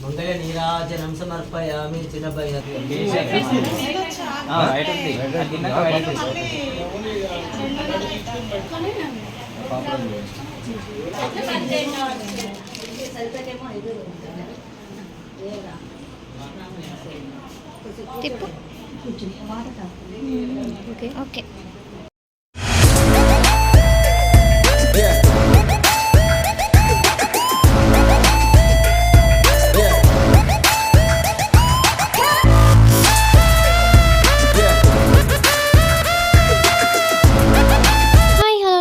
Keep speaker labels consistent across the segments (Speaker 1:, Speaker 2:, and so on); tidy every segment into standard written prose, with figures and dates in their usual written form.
Speaker 1: మంగళ నీరాజనం సమర్పయామి చిన్నపై
Speaker 2: తిప్పు. Okay okay.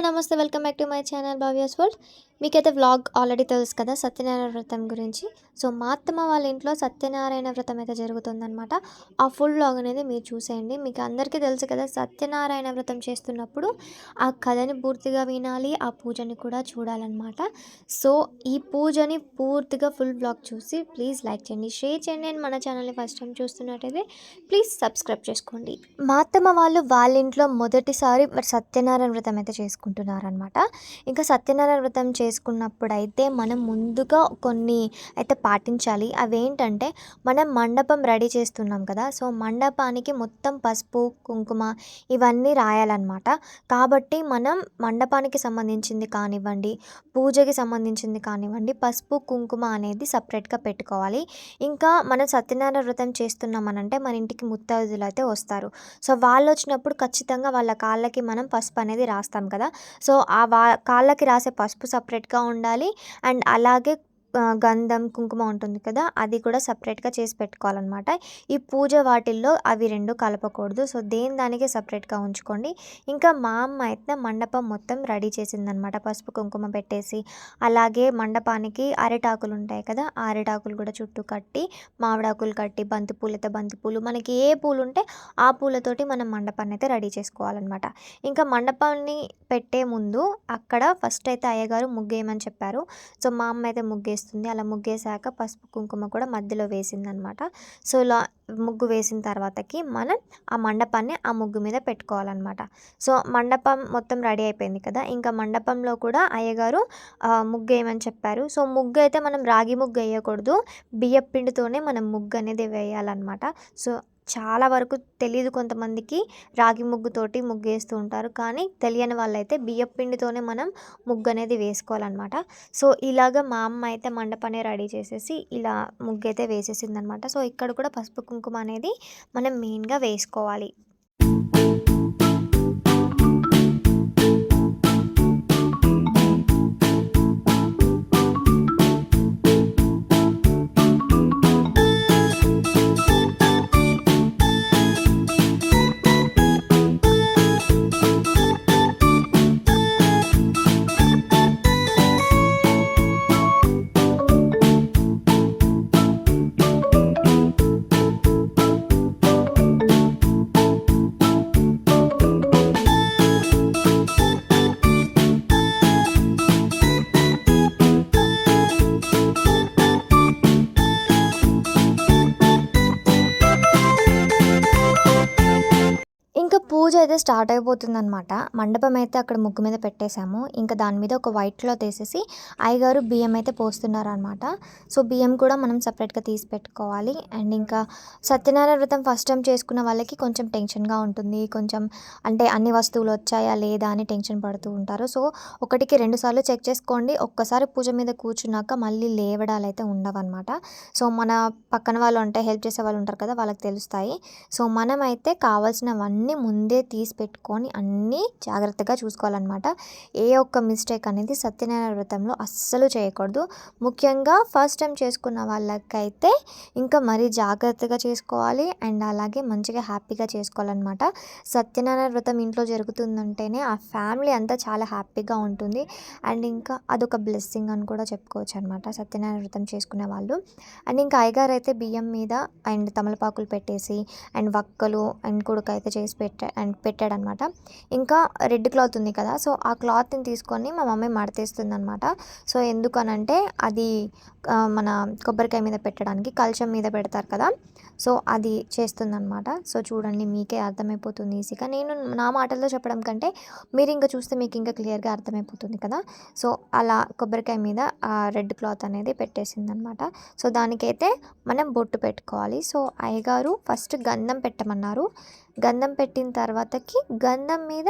Speaker 2: నమస్తే, welcome back to my channel Bhavya's world. మీకైతే వ్లాగ్ ఆల్రెడీ తెలుసు కదా సత్యనారాయణ వ్రతం గురించి. సో మా అత్తమ్మ వాళ్ళ ఇంట్లో సత్యనారాయణ వ్రతం అయితే జరుగుతుందనమాట. ఆ ఫుల్ వ్లాగ్ అనేది మీరు చూసేయండి. మీకు అందరికీ తెలుసు కదా సత్యనారాయణ వ్రతం చేస్తున్నప్పుడు ఆ కథని పూర్తిగా వినాలి, ఆ పూజని కూడా చూడాలన్నమాట. సో ఈ పూజని పూర్తిగా ఫుల్ వ్లాగ్ చూసి ప్లీజ్ లైక్ చేయండి, షేర్ చేయండి. అండ్ మన ఛానల్ని ఫస్ట్ టైం చూస్తున్నట్టయితే ప్లీజ్ సబ్స్క్రైబ్ చేసుకోండి. మా అత్తమ్మ వాళ్ళు వాళ్ళ ఇంట్లో మొదటిసారి సత్యనారాయణ వ్రతం అయితే చేసుకుంటున్నారనమాట. ఇంకా సత్యనారాయణ వ్రతం చేసుకున్నప్పుడు అయితే మనం ముందుగా కొన్ని అయితే పాటించాలి. అవేంటంటే మనం మండపం రెడీ చేస్తున్నాం కదా, సో మండపానికి మొత్తం పసుపు కుంకుమ ఇవన్నీ రాయాలన్నమాట. కాబట్టి మనం మండపానికి సంబంధించింది కానివ్వండి, పూజకి సంబంధించింది కానివ్వండి, పసుపు కుంకుమ అనేది సపరేట్గా పెట్టుకోవాలి. ఇంకా మనం సత్యనారాయణ వ్రతం చేస్తున్నామనంటే మన ఇంటికి ముత్తైదులు అయితే వస్తారు. సో వాళ్ళు వచ్చినప్పుడు ఖచ్చితంగా వాళ్ళ కాళ్ళకి మనం పసుపు అనేది రాస్తాం కదా. సో ఆ కాళ్ళకి రాసే పసుపు సపరేట్గా ఉండాలి. అండ్ అలాగే గంధం కుంకుమ ఉంటుంది కదా, అది కూడా సపరేట్గా చేసి పెట్టుకోవాలన్నమాట. ఈ పూజ వాటిల్లో అవి రెండు కలపకూడదు. సో దానికి సపరేట్గా ఉంచుకోండి. ఇంకా మా అమ్మ అయితే మండపం మొత్తం రెడీ చేసిందనమాట, పసుపు కుంకుమ పెట్టేసి. అలాగే మండపానికి అరిటాకులు ఉంటాయి కదా, ఆ అరిటాకులు కూడా చుట్టూ కట్టి, మామిడాకులు కట్టి, బంతిపూలతో బంతిపూలు, మనకి ఏ పూలు ఉంటే ఆ పూలతోటి మనం మండపాన్ని అయితే రెడీ చేసుకోవాలన్నమాట. ఇంకా మండపాన్ని పెట్టే ముందు అక్కడ ఫస్ట్ అయితే అయ్యగారు ముగ్గేయమని చెప్పారు. సో మా అమ్మ అయితే ముగ్గేస్తుంది. అలా ముగ్గేసాక పసుపు కుంకుమ కూడా మధ్యలో వేసిందనమాట. సో ఇలా ముగ్గు వేసిన తర్వాతకి మనం ఆ మండపాన్ని ఆ ముగ్గు మీద పెట్టుకోవాలన్నమాట. సో మండపం మొత్తం రెడీ అయిపోయింది కదా, ఇంకా మండపంలో కూడా అయ్యగారు ముగ్గు వేయమని చెప్పారు. సో ముగ్గు అయితే మనం రాగి ముగ్గు వేయకూడదు, బియ్యం పిండితోనే మనం ముగ్గు అనేది వేయాలన్నమాట. సో చాలా వరకు తెలియదు కొంతమందికి, రాగి ముగ్గుతోటి ముగ్గు వేస్తూ ఉంటారు. కానీ తెలియని వాళ్ళైతే బియ్యం పిండితోనే మనం ముగ్గు అనేది వేసుకోవాలన్నమాట. సో ఇలాగ మా అమ్మ అయితే మండపాన్ని రెడీ చేసేసి ఇలా ముగ్గు అయితే వేసేసింది అనమాట. సో ఇక్కడ కూడా పసుపు కుంకుమ అనేది మనం మెయిన్గా వేసుకోవాలి. ఇంకా పూజ అయితే స్టార్ట్ అయిపోతుందనమాట. మండపం అయితే అక్కడ ముగ్గు మీద పెట్టేశాము. ఇంకా దాని మీద ఒక వైట్ క్లాత్ వేసేసి అయ్యగారు బియ్యం అయితే పోస్తున్నారనమాట. సో బియ్యం కూడా మనం సపరేట్గా తీసి పెట్టుకోవాలి. అండ్ ఇంకా సత్యనారాయణ వ్రతం ఫస్ట్ టైం చేసుకున్న వాళ్ళకి కొంచెం టెన్షన్గా ఉంటుంది. కొంచెం అంటే అన్ని వస్తువులు వచ్చాయా లేదా అని టెన్షన్ పడుతూ ఉంటారు. సో ఒకటికి 2 సార్లు చెక్ చేసుకోండి. ఒక్కసారి పూజ మీద కూర్చున్నాక మళ్ళీ లేవడాలు అయితే ఉండవన్నమాట. సో మన పక్కన వాళ్ళు అంటే హెల్ప్ చేసే వాళ్ళు ఉంటారు కదా, వాళ్ళకి తెలుస్తాయి. సో మనమైతే కావాల్సినవన్నీ ముందే తీసి పెట్టుకొని అన్నీ జాగ్రత్తగా చూసుకోవాలన్నమాట. ఏ ఒక్క మిస్టేక్ అనేది సత్యనారాయణ వ్రతంలో అస్సలు చేయకూడదు. ముఖ్యంగా ఫస్ట్ టైం చేసుకున్న వాళ్ళకైతే ఇంకా మరీ జాగ్రత్తగా చేసుకోవాలి. అండ్ అలాగే మంచిగా హ్యాపీగా చేసుకోవాలన్నమాట. సత్యనారాయణ వ్రతం ఇంట్లో జరుగుతుందంటేనే ఆ ఫ్యామిలీ అంతా చాలా హ్యాపీగా ఉంటుంది. అండ్ ఇంకా అదొక బ్లెస్సింగ్ అని కూడా చెప్పుకోవచ్చు అనమాట సత్యనారాయణ వ్రతం చేసుకునే వాళ్ళు. అండ్ ఇంకా అయ్యగారు అయితే బియ్యం మీద అండ్ తమలపాకులు పెట్టేసి అండ్ వక్కలు అండ్ కుడక అయితే చేసి పెట్టాడనమాట. ఇంకా రెడ్ క్లాత్ ఉంది కదా, సో ఆ క్లాత్ని తీసుకొని మా మమ్మీ మడతేస్తుంది అనమాట. సో ఎందుకనంటే అది మన కొబ్బరికాయ మీద పెట్టడానికి, కలశం మీద పెడతారు కదా, సో అది చేస్తుందన్నమాట. సో చూడండి, మీకే అర్థమైపోతుంది ఈజీగా. నేను నా మాటల్లో చెప్పడం కంటే మీరు ఇంకా చూస్తే మీకు ఇంకా క్లియర్గా అర్థమైపోతుంది కదా. సో అలా కొబ్బరికాయ మీద రెడ్ క్లాత్ అనేది పెట్టేసిందనమాట. సో దానికైతే మనం బొట్టు పెట్టుకోవాలి. సో అయ్యగారు ఫస్ట్ గంధం పెట్టమన్నారు. గంధం పెట్టిన తర్వాతకి గంధం మీద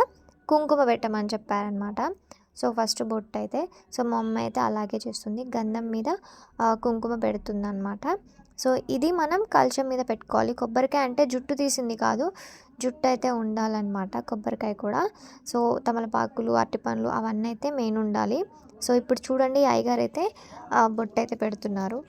Speaker 2: కుంకుమ పెట్టమని చెప్పారనమాట. సో ఫస్ట్ బొట్టు అయితే, సో మా అమ్మ అయితే అలాగే చేస్తుంది, గంధం మీద కుంకుమ పెడుతుంది అనమాట. సో ఇది మనం కలశం మీద పెట్టుకోవాలి. కొబ్బరికాయ అంటే జుట్టు తీసింది కాదు, జుట్టు అయితే ఉండాలన్నమాట కొబ్బరికాయ కూడా. సో తమలపాకులు, అరటిపండ్లు అవన్నీ అయితే మెయిన్ ఉండాలి. సో ఇప్పుడు చూడండి, అయ్యగారు అయితే బొట్టు అయితే పెడుతున్నారు.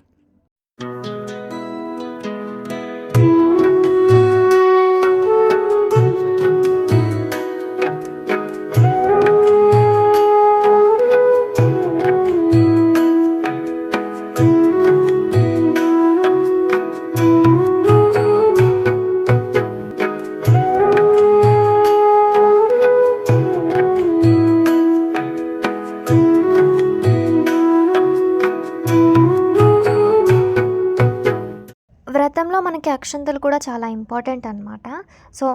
Speaker 2: వ్రతంలో మనకి అక్షంతలు కూడా చాలా ఇంపార్టెంట్ అనమాట. సో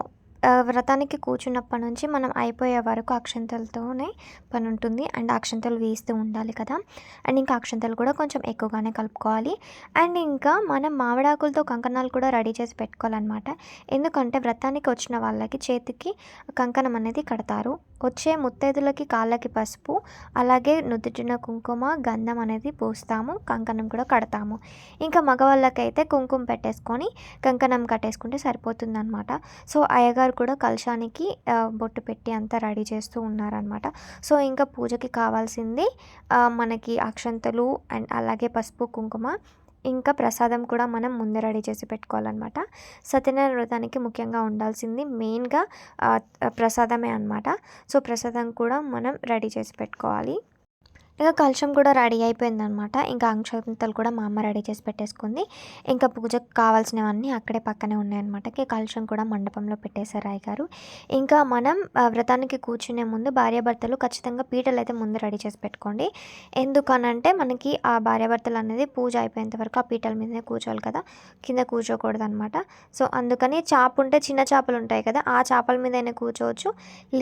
Speaker 2: వ్రతానికి కూర్చున్నప్పటి నుంచి మనం అయిపోయే వరకు అక్షంతలతోనే పని ఉంటుంది. అండ్ అక్షంతలు వేస్తూ ఉండాలి కదా. అండ్ ఇంకా అక్షంతలు కూడా కొంచెం ఎక్కువగానే కలుపుకోవాలి. అండ్ ఇంకా మనం మామిడాకులతో కంకణాలు కూడా రెడీ చేసి పెట్టుకోవాలన్నమాట. ఎందుకంటే వ్రతానికి వచ్చిన వాళ్ళకి చేతికి కంకణం అనేది కడతారు. వచ్చే ముత్తైదులకి కాళ్ళకి పసుపు, అలాగే నుదుటిన కుంకుమ, గంధం అనేది పూస్తాము, కంకణం కూడా కడతాము. ఇంకా మగవాళ్ళకైతే కుంకుమ పెట్టేసుకొని కంకణం కట్టేసుకుంటే సరిపోతుందన్నమాట. సో అయ్యగారు కూడా కలశానికి బొట్టు పెట్టి అంతా రెడీ చేస్తూ ఉన్నారనమాట. సో ఇంకా పూజకి కావాల్సింది మనకి అక్షంతలు అండ్ అలాగే పసుపు, కుంకుమ, ఇంకా ప్రసాదం కూడా మనం ముందే రెడీ చేసి పెట్టుకోవాలన్నమాట. సత్యనారాయణ వ్రతానికి ముఖ్యంగా ఉండాల్సింది మెయిన్గా ప్రసాదమే అన్నమాట. సో ప్రసాదం కూడా మనం రెడీ చేసి పెట్టుకోవాలి. ఇంకా కలశం కూడా రెడీ అయిపోయిందనమాట. ఇంకా అక్షంతలు కూడా మా అమ్మ రెడీ చేసి పెట్టేసుకుంది. ఇంకా పూజకు కావాల్సినవన్నీ అక్కడే పక్కనే ఉన్నాయన్నమాట. కలశం కూడా మండపంలో పెట్టేశారు అయ్యగారు. ఇంకా మనం వ్రతానికి కూర్చునే ముందు భార్యాభర్తలు ఖచ్చితంగా పీటలు అయితే ముందు రెడీ చేసి పెట్టుకోండి. ఎందుకనంటే మనకి ఆ భార్యాభర్తలు అనేది పూజ అయిపోయేంత వరకు ఆ పీటల మీదనే కూర్చోవాలి కదా, కింద కూర్చోకూడదు అనమాట. సో అందుకని చాప ఉంటే, చిన్న చేపలు ఉంటాయి కదా, ఆ చేపల మీదనే కూర్చోవచ్చు.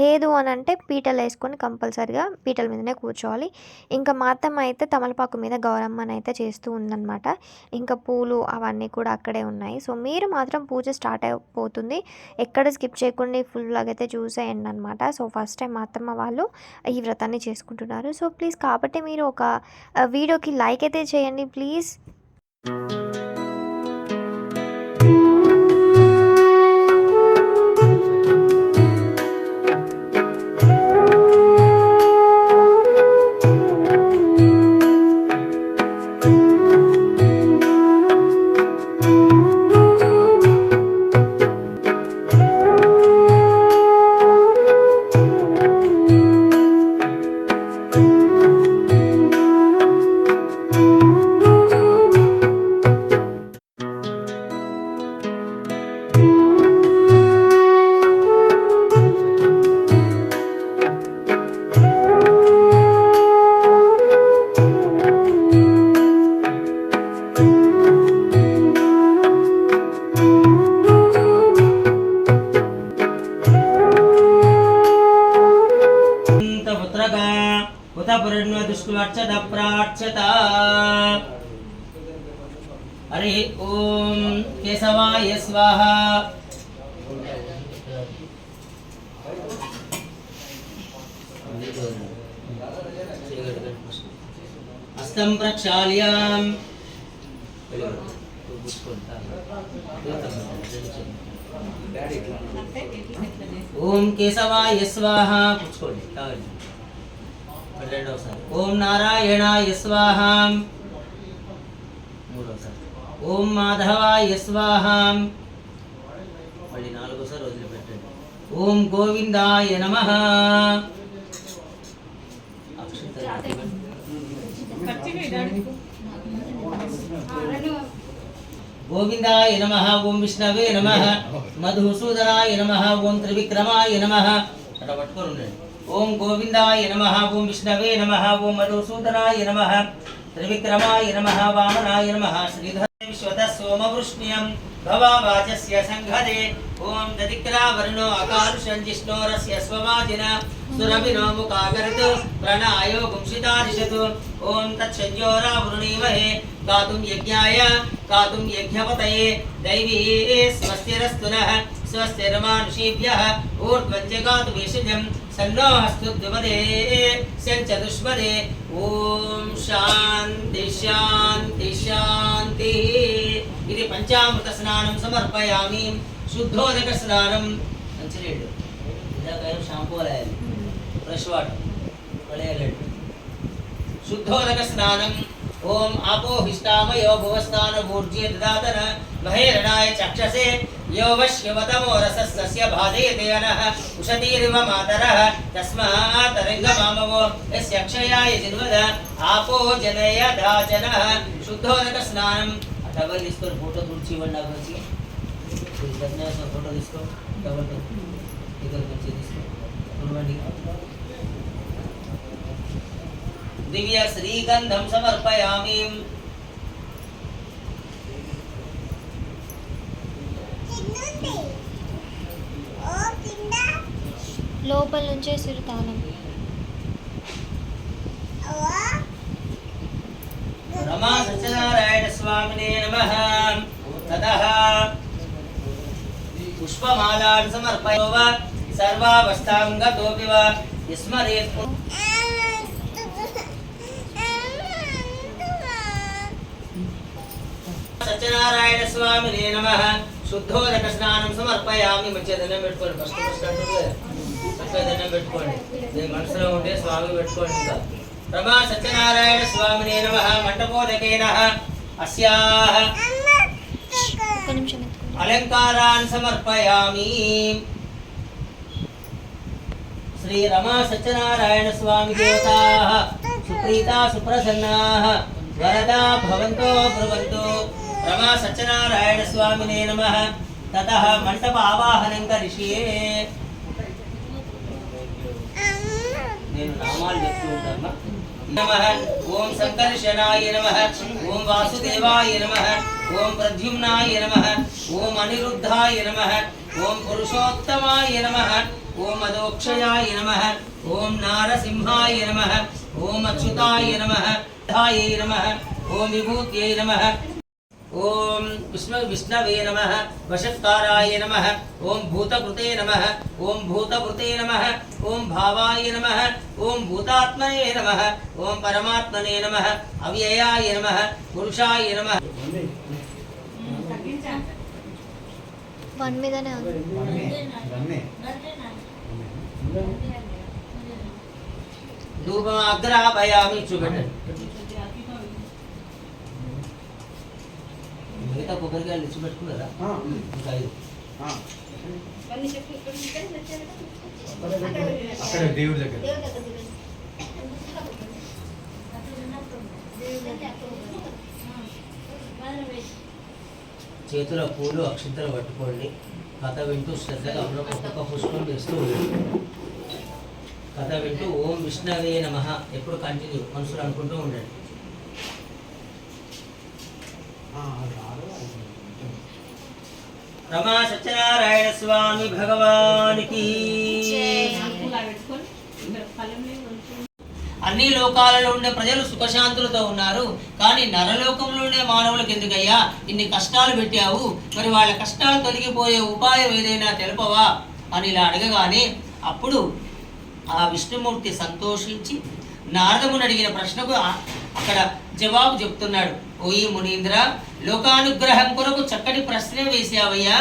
Speaker 2: లేదు అని అంటే పీటలు వేసుకొని కంపల్సరిగా పీటల మీదనే కూర్చోవాలి. ఇంకా మా అత్తమ్మ అయితే తమలపాకు మీద గౌరమ్మని అయితే చేస్తూ ఉందన్నమాట. ఇంకా పూలు అవన్నీ కూడా అక్కడే ఉన్నాయి. సో మీరు మాత్రం పూజ స్టార్ట్ అయిపోతుంది, ఎక్కడ స్కిప్ చేయకుండా ఫుల్ లాగా అయితే చూసేయండి అనమాట. సో ఫస్ట్ టైం మా అత్తమ్మ వాళ్ళు ఈ వ్రతాన్ని చేసుకుంటున్నారు. సో ప్లీజ్ కాబట్టి మీరు ఒక వీడియోకి లైక్ అయితే చేయండి ప్లీజ్.
Speaker 1: हरि ओम केशवाय स्वाहा। हस्तं प्रक्षाल्य ओम केशवाय स्वाहा। ओम नारायणाय स्वाहा। ओम माधवाय स्वाहा। ओम गोविंदाय नमः। गोविंदाय नमः। ओम विष्णवे नमः। मधुसूदनाय नमः। ओम त्रिविक्रमाय नमः। ओम गोविंदाय नमः। ओम विष्णवे नमः। ओम मधुसूदनाय नमः। त्रिविक्रमाय नमः। वामनाय नमः। श्रीधर विश्वतः सोमवृष्ण्यं भवावाचस्य संघदे ओम ददिक्रावर्णो अकारुषञ्जिष्णोरस्य स्ववाजिन सुरभिनो मुखाकरतु प्रणायो गुंसितादिशतु ओम तत्संयोरावृणीमहे गातुं यज्ञपतये दैवी स्वस्तिरस्तु नः स्वस्तिर्मानुषीभ्यः ऊर्ध्वञ्जगातु विषजं सन्नो हस्तुद्विपदे सञ्चतुष्पदे ओम शान्ति शान्ति शान्तिः ఇది పంచామృత స్నానం సమర్పయామి శుద్ధోదక స్నానం మంచినీళ్ళు ఇదాక షాంపూ రాయాలి ఫ్రెష్ వాటర్ పడేయాలి శుద్ధోదక స్నానం ఓం ఆపోహిష్టామయో భువస్థాన భూర్జే దదాతన మహేరణాయ చక్షసే యో వశ్యవతమో రసస్య భాజయతే అనః ఉషతీరివ మాతరః తస్మాత్ రంగమామవో యస్య క్షయాయ జిన్వద ఆపో జనయ దాచనః శుద్ధోదక స్నానం डबल इसको फोटो तुड़ची वंडा बची इधर से फोटो इसको डबल इधर बच्चे इसको फुलवंडी दिव्य श्रीगंधम समर्पयामि
Speaker 2: లోపల నుంచే సిరితానం
Speaker 1: रमा सत्यनारायण स्वामिने नमः ततः पुष्पमालान् समर्पयो वा सर्वावस्थां गतोऽपि वा स्मरेत् सत्यनारायण स्वामिने नमः शुद्धोदक स्नानं समर्पयामि मध्य దండం పెట్టుకోండి ఫస్ట్ అంటే చక్కగా దండం పెట్టుకోండి ఇది మనసులో ఉంటే స్వామి పెట్టుకోండి ఇంకా रमा सत्यनारायण स्वामिने नमः मंडपोदकेन अस्याः अलंकारान् समर्पयामि श्री रमा सत्यनारायण स्वामी देवताः सुप्रीता सुप्रसन्नाः वरदा भवन्तो ब्रुवन्तु रमा सत्यनारायण स्वामिने नमः ततः मंडप आवाहनं करिष्ये నేను నామాలు చెప్తూ ఉంటాను नमः ओम संकर्षणाय नमः ओम वासुदेवाय नमः ओम प्रद्युम्नाय नमः ओम अनिरुद्धाय नमः ओम पुरुषोत्तमाय नमः ओम अदोक्षयाय नमः ओम नारसिंहाय नमः ओम अच्युताय नमः धाय नमः ओम विभूत्यै नमः ओम विष्णवे नमः वशत्काराय नमः ओम भूतकृते नमः ओम भूतभृते नमः ओम भावाय नमः ओम भूतात्मने नमः ओम परमात्मने नमः अव्ययाय नमः पुरुषाय नमः
Speaker 2: वन మీదనే ఉంది
Speaker 1: धूपमाग्रापयामि చూడండి మిగతా కొబ్బరికాయలు ఇచ్చి పెట్టుకున్నారా ఇంకా ఇది
Speaker 3: అక్కడ దేవుడి దగ్గర
Speaker 1: చేతుల పూలు అక్షింతలు పట్టుకోండి కథ వింటూ శ్రద్ధగా ఒక్కొక్క పుష్పం వేస్తూ ఉండండి కథ వింటూ ఓం విష్ణవే నమః ఎప్పుడు కంటిన్యూ మనసులో అనుకుంటూ ఉండండి रमा सत्यनारायण स्वामी भगवान की అన్ని లోకాలలో ఉండే ప్రజలు సుఖశాంతులతో ఉన్నారు కానీ నరలోకంలో ఉండే మానవులకు ఎందుకయ్యా ఇన్ని కష్టాలు పెట్టావు మరి వాళ్ళ కష్టాలు తొలగిపోయే ఉపాయం ఏదైనా తెలుపవా అని ఇలా అడగగానే అప్పుడు ఆ విష్ణుమూర్తి సంతోషించి నారదముని అడిగిన ప్రశ్నకు అక్కడ జవాబు చెప్తున్నాడు ఓయి మునీంద్ర లోకానుగ్రహం కొరకు చక్కటి ప్రశ్న వేసావయ్యా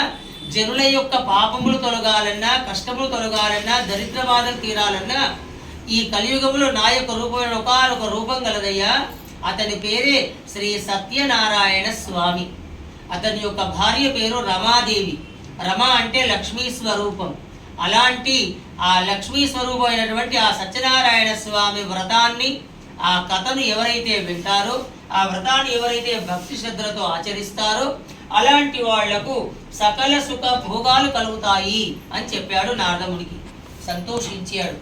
Speaker 1: జనుల యొక్క పాపములు తొలగాలన్నా కష్టములు తొలగాలన్నా దరిద్ర బాధలు తీరాలన్నా ఈ కలియుగంలో నా యొక్క రూపమైన ఒకనొక రూపం గలదయ్యా అతని పేరే శ్రీ సత్యనారాయణ స్వామి అతని యొక్క భార్య పేరు రమాదేవి రమ అంటే లక్ష్మీ స్వరూపం అలాంటి ఆ లక్ష్మీ స్వరూపమైనటువంటి ఆ సత్యనారాయణ స్వామి వ్రతాన్ని ఆ కథను ఎవరైతే వింటారో ఆ వ్రతాన్ని ఎవరైతే భక్తి శ్రద్ధలతో ఆచరిస్తారో అలాంటి వాళ్లకు సకల సుఖ భోగాలు కలుగుతాయి అని చెప్పాడు నారదమునికి సంతోషించాడు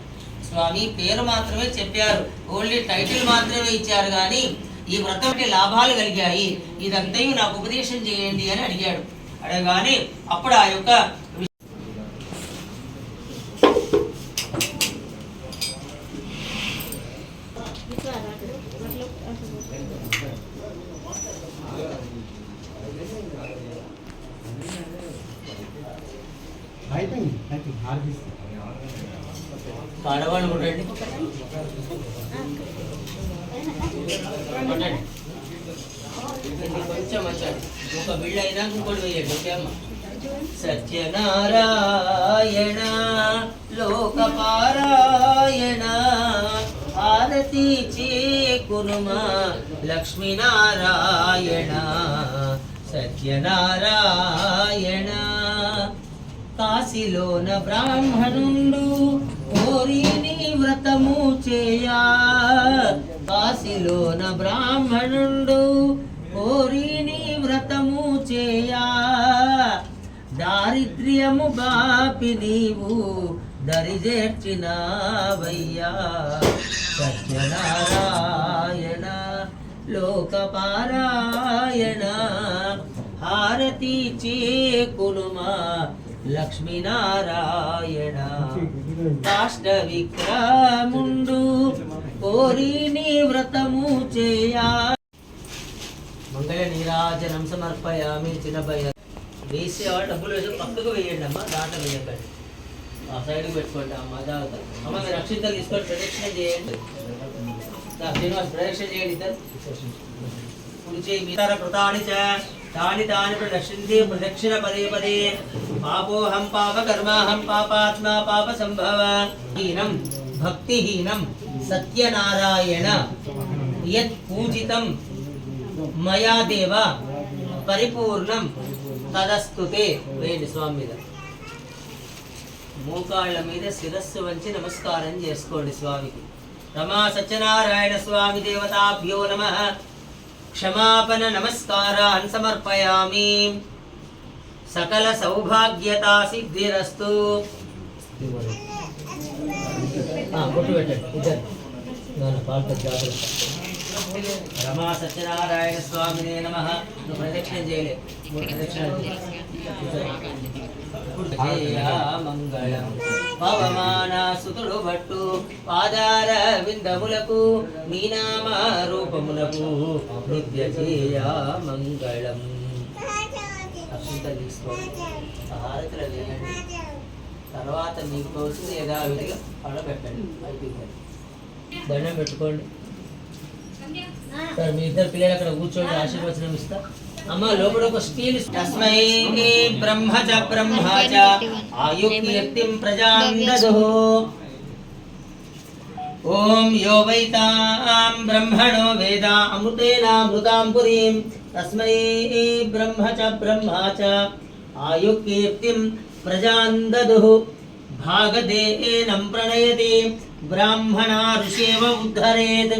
Speaker 1: స్వామి పేరు మాత్రమే చెప్పారు ఓన్లీ టైటిల్ మాత్రమే ఇచ్చారు కానీ ఈ వ్రతం లాభాలు కలిగాయి ఇదంతయు నాకు ఉపదేశం చేయండి అని అడిగాడు అనగానే అప్పుడు ఆ యొక్క కడవలు కొట్టండి కొంచెం వచ్చాడు ఒక బిళ్ళ అయినా ఇంకోటి వేయండి ఓకే అమ్మ. సత్యనారాయణ లోకపారాయణ ఆరతి చేకునుమా లక్ష్మీనారాయణ సత్యనారాయణ కాశీలోన బ్రాహ్మణుండు కోరిని వ్రతము చేయా కాశీలోన బ్రాహ్మణుండు కోరిని వ్రతము చేయా దారిద్ర్యము బాపి నీవు దరిజేర్చినావయ్యా సత్యనారాయణ లోకపారాయణ హారతి చేకునుమా లక్ష్మీనారాయణ కాష్ట విక్రముండు కోరిని వ్రతము చేయా మంగళ నీరాజనం సమర్పయామి. చిన్నపై వేసేవాళ్ళు డబ్బులు వేసి పక్కకు వేయండి అమ్మ, దాంట్లో వేయకండి, ఆ సైడ్కి పెట్టుకోండి అమ్మ. జాగ్రత్త అమ్మ, మీరు రక్షితలు తీసుకొని ప్రదక్షిణ చేయండి. శ్రీనివాస్ ప్రదక్షిణ చేయండి ఇద్దరు. కుడి చేయి మీతార కృతాని చ తాని తాని ప్రదక్షిణే ప్రదక్షిణ పదే పదే. పాపోహం పాప కర్మాహం పాపాత్మా పాప సంభవ. హీనం భక్తిహీనం సత్యనారాయణ యత్ పూజితం మయా దేవ పరిపూర్ణం తదస్తుతే. వేయండి స్వామి మీద, మోకాళ్ళ మీద శిరస్సు వంచి నమస్కారం చేసుకోండి స్వామికి. రమా సత్యనారాయణ స్వామి దేవతాభ్యో నమః. క్షమాపణ నమస్కారాన్ సమర్పయామి. సకల సౌభాగ్యతా సిద్ధిరస్తు. బొట్టు పెట్టండి ఇద్దరు. జాగ్రత్త. రమా సత్యనారాయణ స్వామినే నమః. నువ్వు ప్రదక్షిణ చేయలే, ప్రదక్షిణ మంగళం పవమానాసుతుడు భట్టు పాదార విందములకు నీ నామ రూపములకు నిత్య చేయ మంగళం. అక్షింతలు తీసుకోండి, హారతులు వేయండి. తర్వాత మీకు తోచింది యథావిధిగా అడబెట్టండి. అయిపోయింది, దండం పెట్టుకోండి. సార్ మీ ఇద్దరు పిల్లలు అక్కడ కూర్చోండి, ఆశీర్వచనం ఇస్తా. అమ్మ లోపల ఒక స్టీల్. తస్మై బ్రహ్మ చ బ్రహ్మ చ ఆయు కీర్తిం ప్రజాం దదుః. ఓం యో వైతాం బ్రహ్మణో వేద అమృతేనామృతాం పురీం. తస్మై బ్రహ్మ చ బ్రహ్మ చ ఆయు కీర్తిం ప్రజాం దదుః. భాగదేనం ప్రణయతి బ్రాహ్మణా ఋషేవ ఉద్ధరేత్.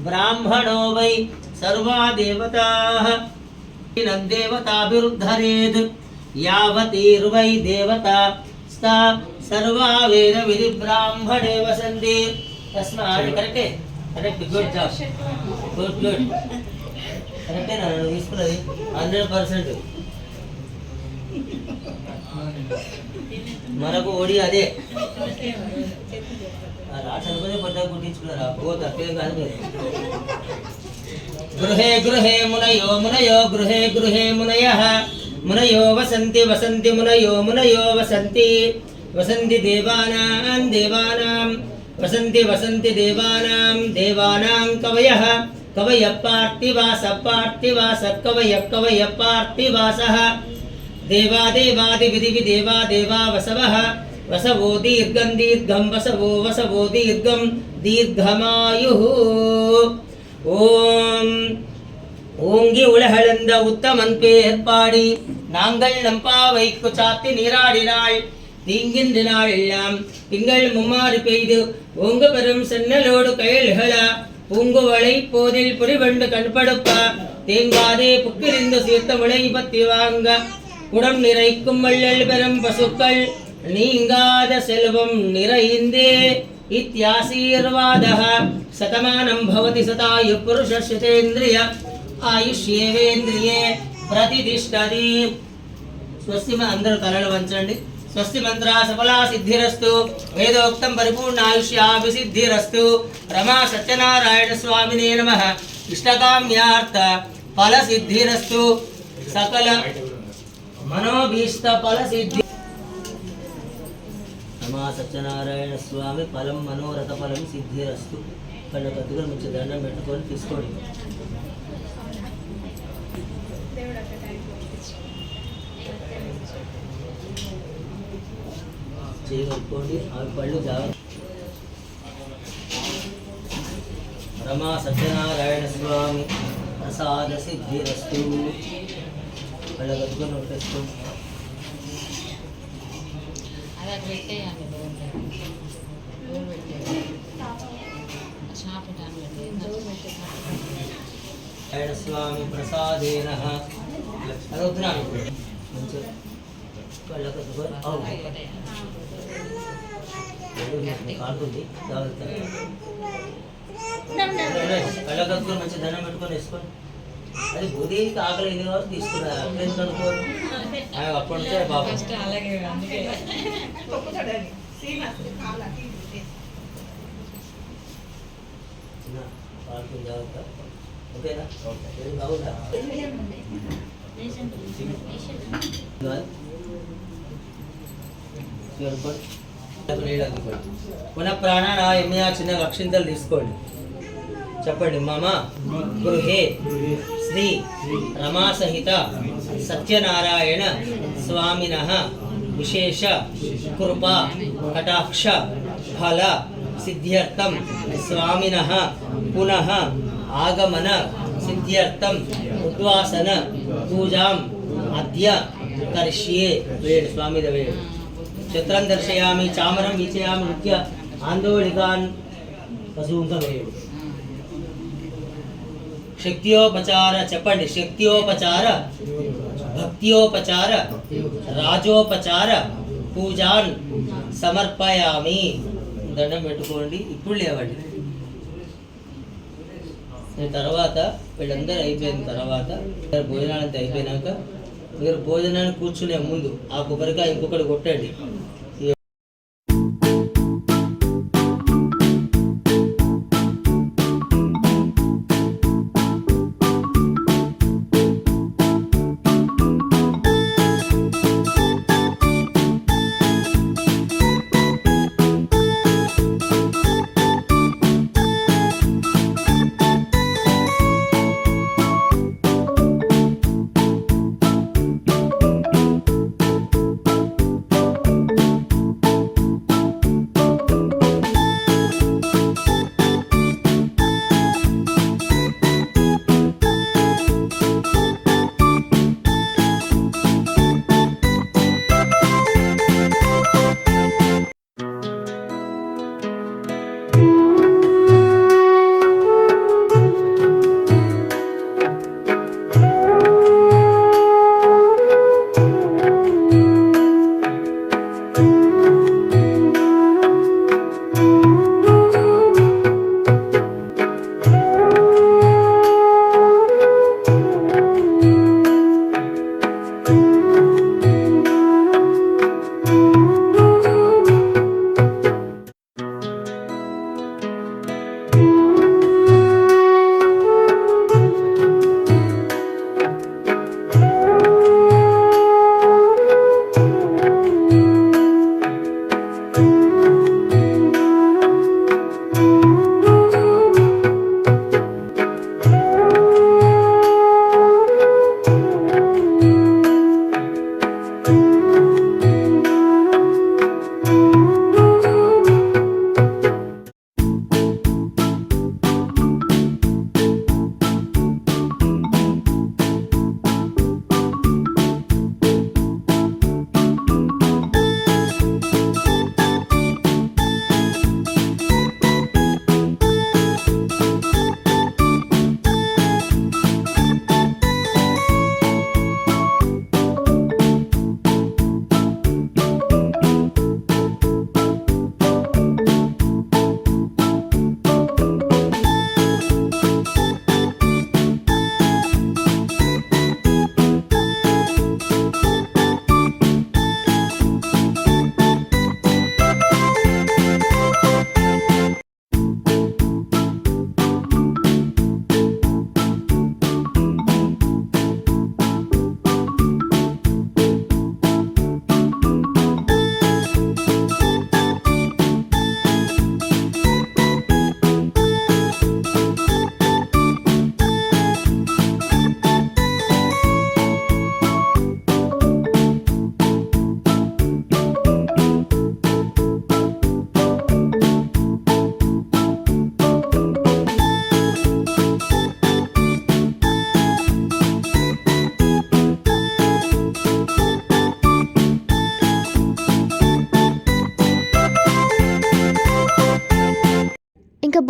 Speaker 1: బ్రాహ్మణో వై సర్వా దేవతాః దేవతాభిరుద్ధరేత్. యావతీర్వై దేవతా స్థా సర్వా వేద విధి బ్రాహ్మణే వసంతి. తస్మాత్ కరెక్టే, correct, good job, good good, కరెక్టే. నన్ను తీసుకున్నది 100%. మనకు ఓడి అదే రాసనుకునే కొద్దిగా గుర్తించుకున్నారా పోతా పేరు కాదు మీరు. గృహే గృహే మునయో మునయో గృహే గృహే మునయః. మునయో వసంతి వసంతి మునయో మునయో వసంతి. వసంతి దేవానాం దేవానాం వసంతి వసంతి దేవానాం దేవానాం కవయః. కవయః పార్థివాస పార్థివాస కవయః కవయః పార్థివాసః. దేవా దేవాది విధి దేవా దేవా వసవః. వసవో దీర్ఘం దీర్ఘం వసవో వసవో దీర్ఘం దీర్ఘమాయుః. ஓம் ஓங்கி உலகளந்த உத்தமன் பேர்பாடி நாங்கள் நம்பாவைக்கு சாத்தி நீராடினாள். தீங்கின்ற நாள் எல்லாம் திங்கள் மும்மாறு பெய்து ஓங்க பெரும் சென்னலோடு கயல்களா. பூங்குவளை போதில் புரிவண்டு கண்படுப்பா. தேங்காதே புக்கிரிந்து சீர்த்த முளை பத்தி வாங்க. குடம் நிறைக்கும் வள்ளல் பெரும் பசுக்கள் நீங்காத செல்வம் நிறைந்தே. ఇత్యాశీర్వాదః శతమానం భవతి శతాయు పురుషశతేంద్రియ ఆయుష్యేవేంద్రియే ప్రతిష్ఠతి. స్వస్తి అందరూ తలలు వంచండి. స్వస్తి మంత్ర సఫలా సిద్ధిరస్తు. వేదోక్తం పరిపూర్ణ ఆయుష్యాభిసిద్ధిరస్తు. రమా సత్యనారాయణ స్వామినే నమః. ఇష్టకామ్యార్థ ఫల సిద్ధిరస్తు. సకల మనోభీష్ట ఫల సిద్ధి. రమా సత్యనారాయణ స్వామి ఫలం మనోరథ ఫలం సిద్ధిరస్తు. కళ్ళ కత్తుగా మంచి దండం పెట్టుకొని తీసుకోండి. చేయగలుపుకోండి. అవి పళ్ళు జాగ్రత్త. రమా సత్యనారాయణ స్వామి ప్రసాద సిద్ధిరస్తు. కళ్ళ కత్తుకొని నొట్టేసుకోండి. నారాయణ స్వామి ప్రసాదేన అదొద్దునాను మంచిగా కళ్ళ కత్తుకొని కాలుతుంది జాగ్రత్త. కళ్ళ కత్తుకొని మంచి దండం పెట్టుకొని వేసుకోండి. అది భూదేవికి ఆకలి అయింది కాబట్టి తీసుకున్నారు. ఎందుకు అనుకోరు అప్పటి నుంచే బాబు కాలుతుంది జాగ్రత్త. ఓకేనా? బాగుందా? పునః ప్రాణాయామ చిన్న అక్షింతలు తీసుకోండి. చెప్పండి. మమ గృహే శ్రీ రమా సహిత సత్యనారాయణ స్వామినః విశేష కృపా కటాక్ష ఫల సిద్ధ్యర్థం స్వామినః పునః ఆగమన సిద్ధ్యర్థం ఉద్వాసన పూజాం అద్య కరిష్యే. వేడు స్వామిద వేడు. చిత్రం దర్శయామి చామరం వీచయామి నృత్య ఆందోళికాన్ పశువుంక వేడు. శక్తియోపచార చెప్పండి. శక్తియోపచార భక్తియోపచార రాజోపచార పూజాన్ సమర్పయామి. దండం పెట్టుకోండి. ఇప్పుడు లేవండి. తర్వాత వీళ్ళందరూ అయిపోయిన తర్వాత భోజనాలంతా అయిపోయినాక మీరు భోజనాన్ని కూర్చునే ముందు ఆ కొబ్బరికాయ ఇంకొకటి కొట్టండి.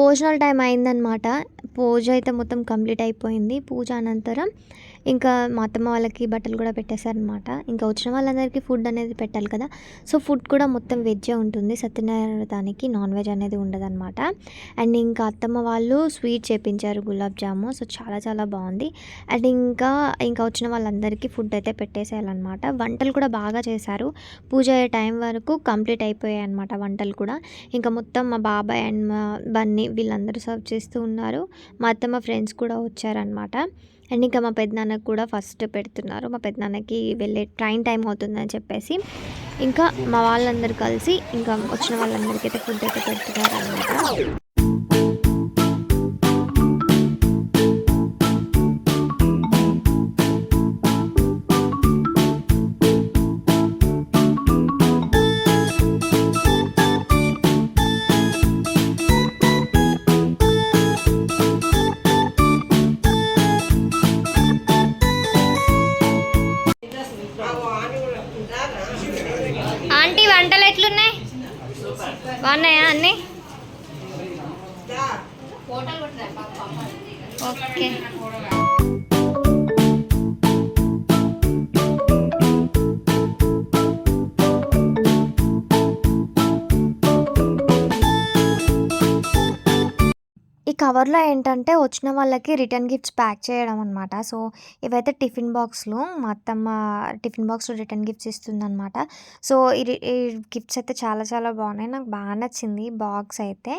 Speaker 2: భోజనాల టైం అయిందనమాట. పూజ అయితే మొత్తం కంప్లీట్ అయిపోయింది. పూజ అనంతరం ఇంకా మా అత్తమ్మ వాళ్ళకి బట్టలు కూడా పెట్టేశారనమాట. ఇంకా వచ్చిన వాళ్ళందరికీ ఫుడ్ అనేది పెట్టాలి కదా! సో, ఫుడ్ కూడా మొత్తం వెజ్జే ఉంటుంది. సత్యనారాయణ వ్రతానికి నాన్ వెజ్ అనేది ఉండదనమాట. అండ్ ఇంకా అత్తమ్మ వాళ్ళు స్వీట్ చేపించారు గులాబ్ జాము. సో, చాలా చాలా బాగుంది. అండ్ ఇంకా వచ్చిన వాళ్ళందరికీ ఫుడ్ అయితే పెట్టేసేయాలన్నమాట. వంటలు కూడా బాగా చేశారు. పూజ అయ్యే టైం వరకు కంప్లీట్ అయిపోయాయి అనమాట వంటలు కూడా. ఇంకా మొత్తం మా బాబాయ్ అండ్ మా బన్నీ వీళ్ళందరూ సర్వ్ చేస్తూ ఉన్నారు. మా అత్తమ్మ ఫ్రెండ్స్ కూడా వచ్చారనమాట. అండ్ ఇంకా మా పెద్దనాన్నకి కూడా ఫస్ట్ పెడుతున్నారు. మా పెద్దనాన్నకి వెళ్ళే ట్రైన్ టైం అవుతుందని చెప్పేసి ఇంకా మా వాళ్ళందరూ కలిసి ఇంకా వచ్చిన వాళ్ళందరికీ అయితే ఫుడ్ అయితే పెడుతున్నారు అనమాట. ఆంటీ వంటలు ఎట్లున్నాయి? బాగున్నాయా అన్నీ? ఓకే. ఈ కవర్లో ఏంటంటే వచ్చిన వాళ్ళకి రిటర్న్ గిఫ్ట్స్ ప్యాక్ చేయడం అనమాట. సో, ఇవైతే టిఫిన్ బాక్స్‌లు మా అత్తమ్మ టిఫిన్ బాక్స్‌లో రిటర్న్ గిఫ్ట్స్ ఇస్తుందనమాట. సో, ఈ గిఫ్ట్స్ అయితే చాలా చాలా బాగున్నాయి. నాకు బాగా నచ్చింది బాక్స్ అయితే.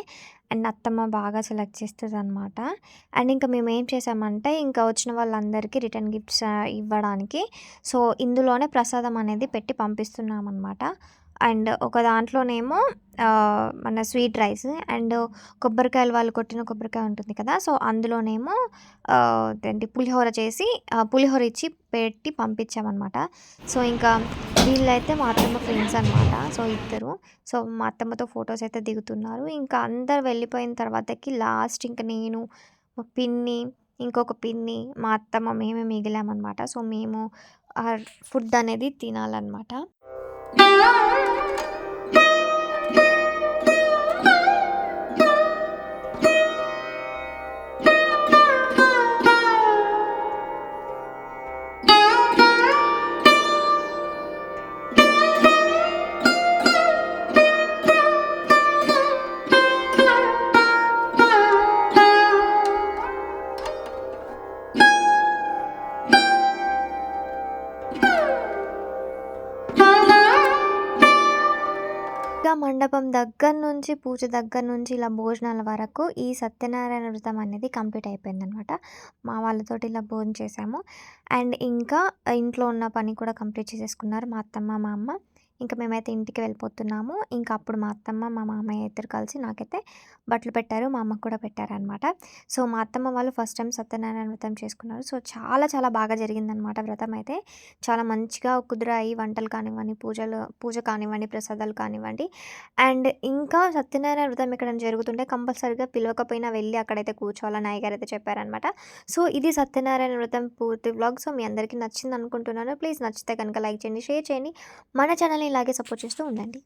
Speaker 2: అండ్ అత్తమ్మ బాగా సెలెక్ట్ చేస్తదనమాట. అండ్ ఇంకా మేమేం చేసామంటే ఇంకా వచ్చిన వాళ్ళందరికీ రిటర్న్ గిఫ్ట్స్ ఇవ్వడానికి సో, ఇందులోనే ప్రసాదం అనేది పెట్టి పంపిస్తున్నామనమాట. అండ్ ఒక దాంట్లోనేమో మన స్వీట్ రైస్ అండ్ కొబ్బరికాయలు వాళ్ళు కొట్టిన కొబ్బరికాయ ఉంటుంది కదా! సో, అందులోనేమో అదేంటి పులిహోర చేసి పులిహోర ఇచ్చి పెట్టి పంపించామనమాట. సో, ఇంకా వీళ్ళైతే మా అత్తమ్మ ఫ్రెండ్స్ అనమాట. సో, ఇద్దరు. సో, మా అత్తమ్మతో ఫోటోస్ అయితే దిగుతున్నారు. ఇంకా అందరూ వెళ్ళిపోయిన తర్వాతకి లాస్ట్ ఇంక నేను, మా పిన్ని, ఇంకొక పిన్ని, మా అత్తమ్మ మేమే మిగిలామనమాట. సో, మేము ఫుడ్ అనేది తినాలనమాట. ఇంకా మండపం దగ్గర నుంచి, పూజ దగ్గర నుంచి ఇలా భోజనాల వరకు ఈ సత్యనారాయణ వ్రతం అనేది కంప్లీట్ అయిపోయిందనమాట. మా వాళ్ళతోటి ఇలా భోంచేసాము. అండ్ ఇంకా ఇంట్లో ఉన్న పని కూడా కంప్లీట్ చేసేసుకున్నారు మా అత్తమ్మ, మా అమ్మ. ఇంకా మేమైతే ఇంటికి వెళ్ళిపోతున్నాము. ఇంకా అప్పుడు మా అత్తమ్మ, మా మామయ్య ఇద్దరు కలిసి నాకైతే బట్టలు పెట్టారు. మా అమ్మకి కూడా పెట్టారనమాట. సో, మా అత్తమ్మ వాళ్ళు ఫస్ట్ టైం సత్యనారాయణ వ్రతం చేసుకున్నారు. సో, చాలా చాలా బాగా జరిగిందనమాట వ్రతం అయితే. చాలా మంచిగా కుదిరాయి వంటలు కానివ్వండి, పూజ కానివ్వండి, ప్రసాదాలు కానివ్వండి. అండ్ ఇంకా సత్యనారాయణ వ్రతం ఎక్కడైనా జరుగుతుంటే కంపల్సరీగా పిలవకపోయినా వెళ్ళి అక్కడైతే కూర్చోవాలని అయ్యగారు అయితే చెప్పారనమాట. సో, ఇది సత్యనారాయణ వ్రతం పూర్తి వ్లాగ్. సో, మీ అందరికీ నచ్చింది అనుకుంటున్నాను. ప్లీజ్ నచ్చితే కనుక లైక్ చేయండి, షేర్ చేయండి. మన ఛానల్‌ని ఇలాగే సపోర్ట్ చేస్తూ ఉండండి.